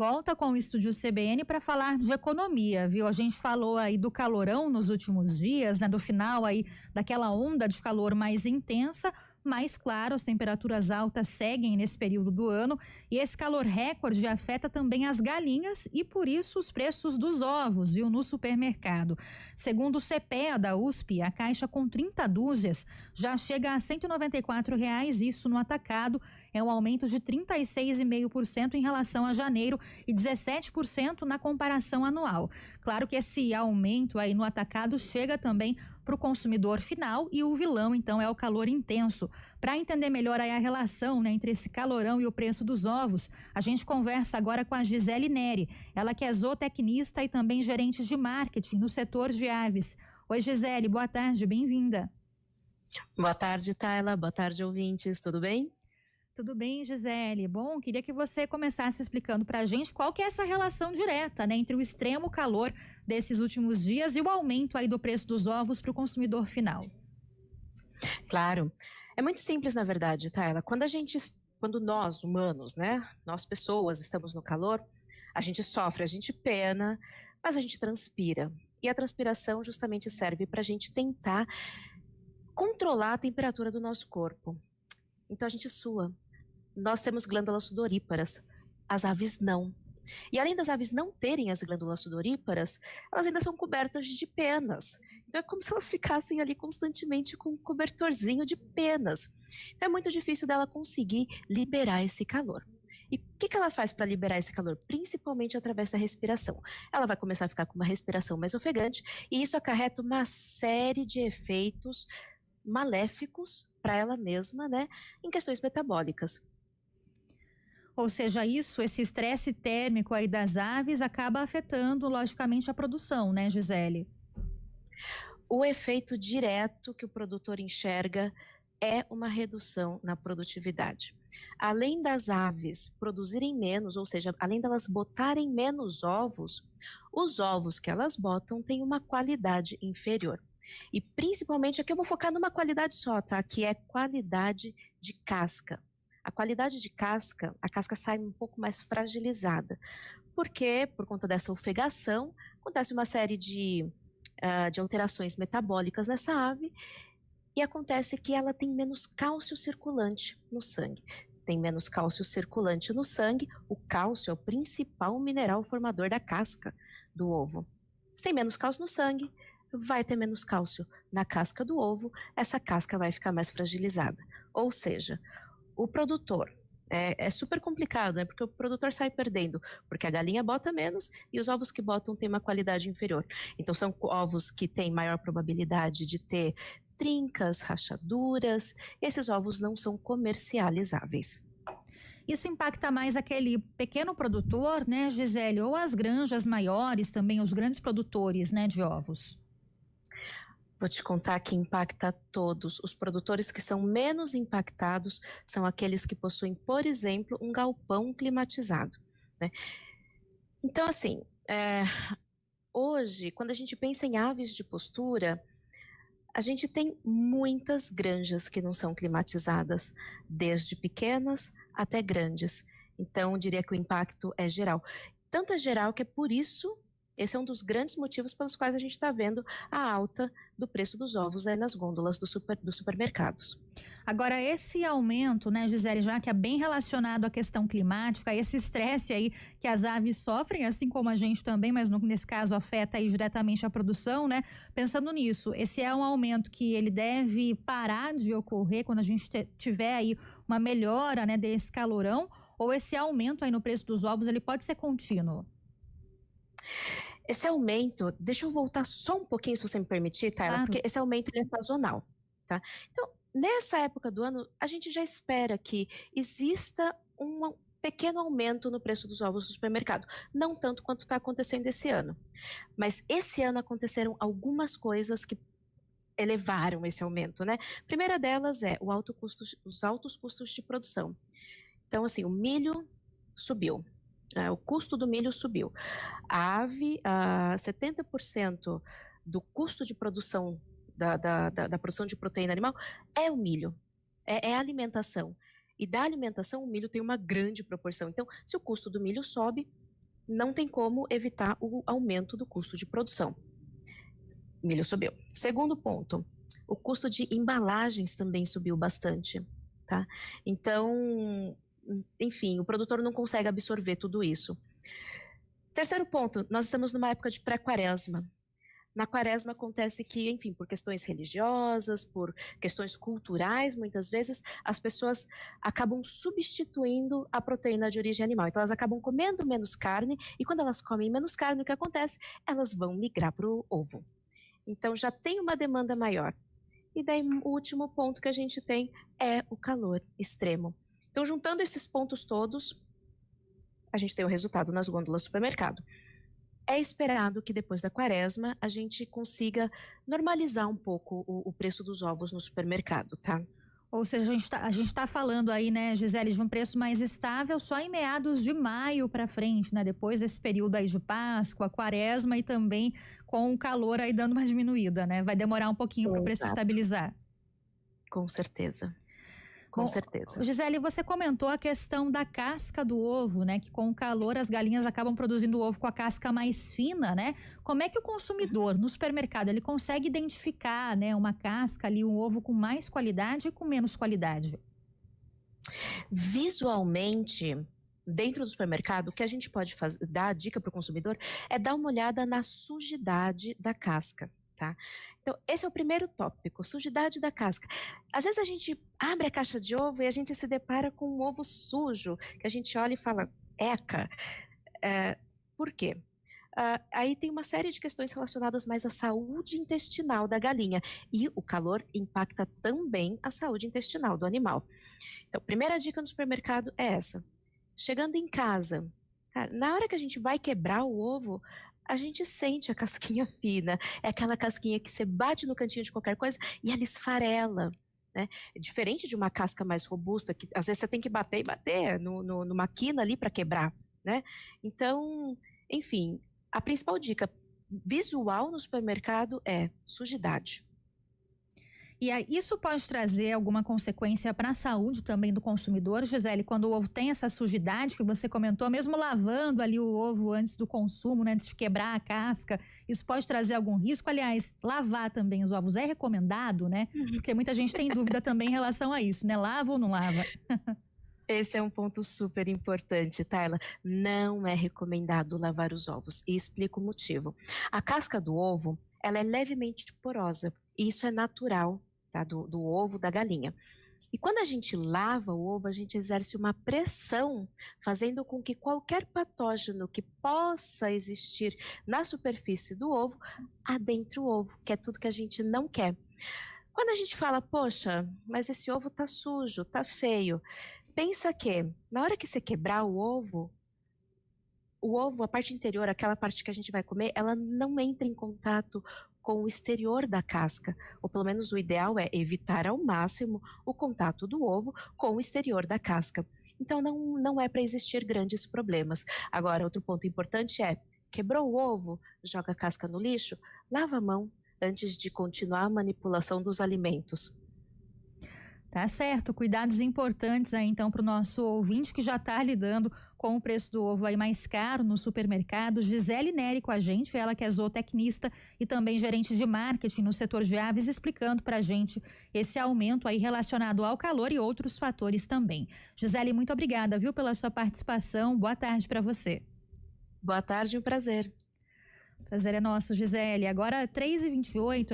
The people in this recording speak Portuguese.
Volta com o Estúdio CBN para falar de economia, viu? A gente falou aí do calorão nos últimos dias, né? Do final aí daquela onda de calor mais intensa, mas claro, as temperaturas altas seguem nesse período do ano e esse calor recorde afeta também as galinhas e por isso os preços dos ovos, viu? No supermercado. Segundo o CPEA da USP, a caixa com 30 dúzias já chega a R$ 194, isso no atacado, é um aumento de 36,5% em relação a janeiro e 17% na comparação anual. Claro que esse aumento aí no atacado chega também para o consumidor final e o vilão, então, é o calor intenso. Para entender melhor aí a relação, né, entre esse calorão e o preço dos ovos, a gente conversa agora com a Gisele Neri, ela que é zootecnista e também gerente de marketing no setor de aves. Oi, Gisele, boa tarde, bem-vinda. Boa tarde, Tayla, boa tarde, ouvintes, tudo bem? Tudo bem, Gisele? Bom, queria que você começasse explicando para a gente qual que é essa relação direta, né, entre o extremo calor desses últimos dias e o aumento aí do preço dos ovos para o consumidor final. Claro, é muito simples na verdade, Tayla. Quando nós, humanos, né, nós pessoas estamos no calor, a gente sofre, a gente pena, mas a gente transpira. E a transpiração justamente serve para a gente tentar controlar a temperatura do nosso corpo. Então a gente sua. Nós temos glândulas sudoríparas, as aves não. E além das aves não terem as glândulas sudoríparas, elas ainda são cobertas de penas. Então é como se elas ficassem ali constantemente com um cobertorzinho de penas. Então é muito difícil dela conseguir liberar esse calor. E o que ela faz para liberar esse calor? Principalmente através da respiração. Ela vai começar a ficar com uma respiração mais ofegante e isso acarreta uma série de efeitos maléficos para ela mesma, né, em questões metabólicas. Ou seja, esse estresse térmico aí das aves acaba afetando, logicamente, a produção, né, Gisele? O efeito direto que o produtor enxerga é uma redução na produtividade. Além das aves produzirem menos, ou seja, além delas botarem menos ovos, os ovos que elas botam têm uma qualidade inferior. E principalmente aqui eu vou focar numa qualidade só, tá? Que é qualidade de casca. A qualidade de casca, a casca sai um pouco mais fragilizada. Porque, por conta dessa ofegação, acontece uma série de alterações metabólicas nessa ave e acontece que ela tem menos cálcio circulante no sangue. Tem menos cálcio circulante no sangue, o cálcio é o principal mineral formador da casca do ovo. Se tem menos cálcio no sangue, vai ter menos cálcio na casca do ovo, essa casca vai ficar mais fragilizada. Ou seja, o produtor, é super complicado, né? Porque o produtor sai perdendo, porque a galinha bota menos e os ovos que botam têm uma qualidade inferior. Então são ovos que têm maior probabilidade de ter trincas, rachaduras, esses ovos não são comercializáveis. Isso impacta mais aquele pequeno produtor, né, Gisele, ou as granjas maiores também, os grandes produtores, né, de ovos? Vou te contar que impacta todos. Os produtores que são menos impactados são aqueles que possuem, por exemplo, um galpão climatizado, né? Então, assim, hoje, quando a gente pensa em aves de postura, a gente tem muitas granjas que não são climatizadas, desde pequenas até grandes. Então, eu diria que o impacto é geral. Tanto é geral que é por isso, esse é um dos grandes motivos pelos quais a gente está vendo a alta do preço dos ovos aí nas gôndolas dos supermercados. Agora, esse aumento, né, Gisele, já que é bem relacionado à questão climática, esse estresse aí que as aves sofrem, assim como a gente também, mas nesse caso afeta aí diretamente a produção, né? Pensando nisso, esse é um aumento que ele deve parar de ocorrer quando a gente tiver aí uma melhora, né, desse calorão, ou esse aumento aí no preço dos ovos, ele pode ser contínuo? Esse aumento, deixa eu voltar só um pouquinho, se você me permitir, Tayla, Claro. porque esse aumento é sazonal, tá? Então, nessa época do ano, a gente já espera que exista um pequeno aumento no preço dos ovos do supermercado. Não tanto quanto está acontecendo esse ano. Mas esse ano aconteceram algumas coisas que elevaram esse aumento, né? A primeira delas é os altos custos de produção. Então, assim, o milho subiu. O custo do milho subiu. A ave, 70% do custo de produção da produção de proteína animal é o milho, é a alimentação. E da alimentação, o milho tem uma grande proporção. Então, se o custo do milho sobe, não tem como evitar o aumento do custo de produção. Milho subiu. Segundo ponto, o custo de embalagens também subiu bastante, tá? Então, enfim, o produtor não consegue absorver tudo isso. Terceiro ponto, nós estamos numa época de pré-quaresma. Na quaresma acontece que, enfim, por questões religiosas, por questões culturais, muitas vezes, as pessoas acabam substituindo a proteína de origem animal. Então, elas acabam comendo menos carne, e quando elas comem menos carne, o que acontece? Elas vão migrar para o ovo. Então, já tem uma demanda maior. E daí, o último ponto que a gente tem é o calor extremo. Então, juntando esses pontos todos, a gente tem o resultado nas gôndolas do supermercado. É esperado que depois da quaresma a gente consiga normalizar um pouco o preço dos ovos no supermercado, tá? Ou seja, a gente tá falando aí, né, Gisele, de um preço mais estável só em meados de maio para frente, né? Depois desse período aí de Páscoa, Quaresma e também com o calor aí dando uma diminuída, né? Vai demorar um pouquinho para o preço Exato. estabilizar. Com certeza. Com Bom, certeza. Gisele, você comentou a questão da casca do ovo, né? Que com o calor as galinhas acabam produzindo o ovo com a casca mais fina, né? Como é que o consumidor no supermercado ele consegue identificar, né, uma casca ali, um ovo com mais qualidade e com menos qualidade? Visualmente, dentro do supermercado, o que a gente pode fazer, dar a dica para o consumidor é dar uma olhada na sujidade da casca, tá? Então, esse é o primeiro tópico, sujidade da casca. Às vezes a gente abre a caixa de ovo e a gente se depara com um ovo sujo, que a gente olha e fala, eca. Por quê? Aí tem uma série de questões relacionadas mais à saúde intestinal da galinha, e o calor impacta também a saúde intestinal do animal. Então, primeira dica no supermercado é essa. Chegando em casa, cara, na hora que a gente vai quebrar o ovo, a gente sente a casquinha fina. É aquela casquinha que você bate no cantinho de qualquer coisa e ela esfarela, né? É diferente de uma casca mais robusta, que às vezes você tem que bater e bater numa quina ali para quebrar, né? Então, enfim, a principal dica visual no supermercado é sujidade. E aí, isso pode trazer alguma consequência para a saúde também do consumidor, Gisele, quando o ovo tem essa sujidade que você comentou, mesmo lavando ali o ovo antes do consumo, né, antes de quebrar a casca, isso pode trazer algum risco? Aliás, lavar também os ovos é recomendado, né? Porque muita gente tem dúvida também em relação a isso, né? Lava ou não lava? Esse é um ponto super importante, Tayla. Não é recomendado lavar os ovos, e explico o motivo. A casca do ovo, ela é levemente porosa, e isso é natural, tá, do ovo da galinha. E quando a gente lava o ovo, a gente exerce uma pressão, fazendo com que qualquer patógeno que possa existir na superfície do ovo, adentre o ovo, que é tudo que a gente não quer. Quando a gente fala, poxa, mas esse ovo tá sujo, tá feio, pensa que na hora que você quebrar o ovo, a parte interior, aquela parte que a gente vai comer, ela não entra em contato com o exterior da casca, ou pelo menos o ideal é evitar ao máximo o contato do ovo com o exterior da casca. Então não é para existir grandes problemas. Agora, outro ponto importante é, quebrou o ovo, joga a casca no lixo, lava a mão antes de continuar a manipulação dos alimentos. Tá certo, cuidados importantes aí então para o nosso ouvinte que já está lidando com o preço do ovo aí mais caro no supermercado. Gisele Neri com a gente, ela que é zootecnista e também gerente de marketing no setor de aves, explicando para a gente esse aumento aí relacionado ao calor e outros fatores também. Gisele, muito obrigada, viu, pela sua participação. Boa tarde para você. Boa tarde, um prazer. Prazer é nosso, Gisele. Agora 3h28.